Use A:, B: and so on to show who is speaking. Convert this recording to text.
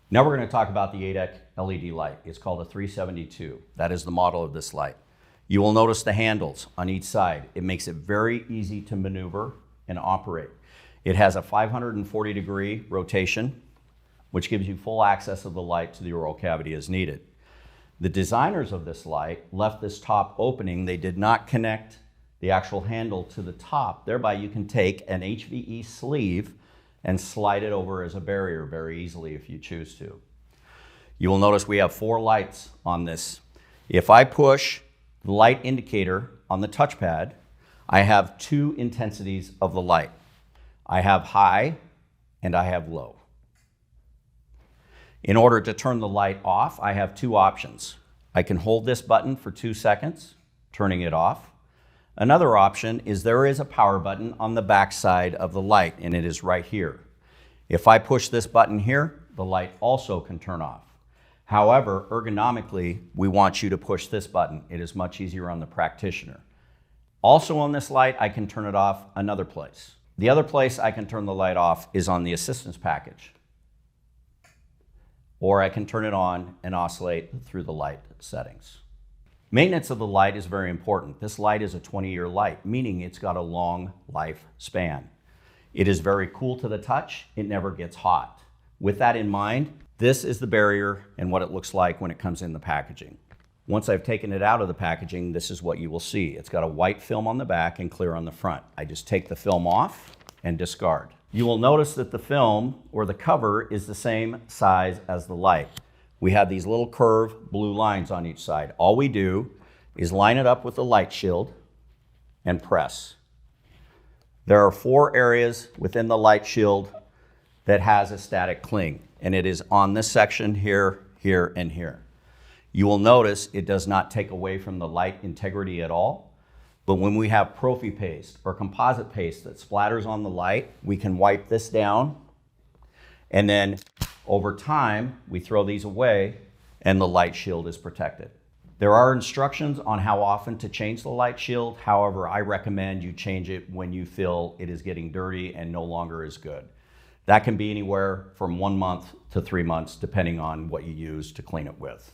A: Now we're going to talk about the A-dec LED light. It's called a 372. That is the model of this light. You will notice the handles on each side. It makes it very easy to maneuver and operate. It has a 540-degree rotation, which gives you full access of the light to the oral cavity as needed. The designers of this light left this top opening. They did not connect the actual handle to the top. Thereby, you can take an HVE sleeve and slide it over as a barrier very easily if you choose to. You will notice we have 4 lights on this. If I push the light indicator on the touchpad, I have 2 intensities of the light. I have high and I have low. In order to turn the light off, I have 2 options. I can hold this button for 2 seconds, turning it off. Another option is there is a power button on the back side of the light, and it is right here. If I push this button here, the light also can turn off. However, ergonomically, we want you to push this button. It is much easier on the practitioner. Also on this light, I can turn it off another place. The other place I can turn the light off is on the assistance package. Or I can turn it on and oscillate through the light settings. Maintenance of the light is very important. This light is a 20-year light, meaning it's got a long lifespan. It is very cool to the touch. It never gets hot. With that in mind, this is the barrier and what it looks like when it comes in the packaging. Once I've taken it out of the packaging, this is what you will see. It's got a white film on the back and clear on the front. I just take the film off and discard. You will notice that the film or the cover is the same size as the light. We have these little curved blue lines on each side. All we do is line it up with the light shield and press. There are 4 areas within the light shield that has a static cling, and it is on this section here, here, and here. You will notice it does not take away from the light integrity at all, but when we have prophy paste or composite paste that splatters on the light, we can wipe this down, and then over time, we throw these away and the light shield is protected. There are instructions on how often to change the light shield. However, I recommend you change it when you feel it is getting dirty and no longer is good. That can be anywhere from 1 month to 3 months, depending on what you use to clean it with.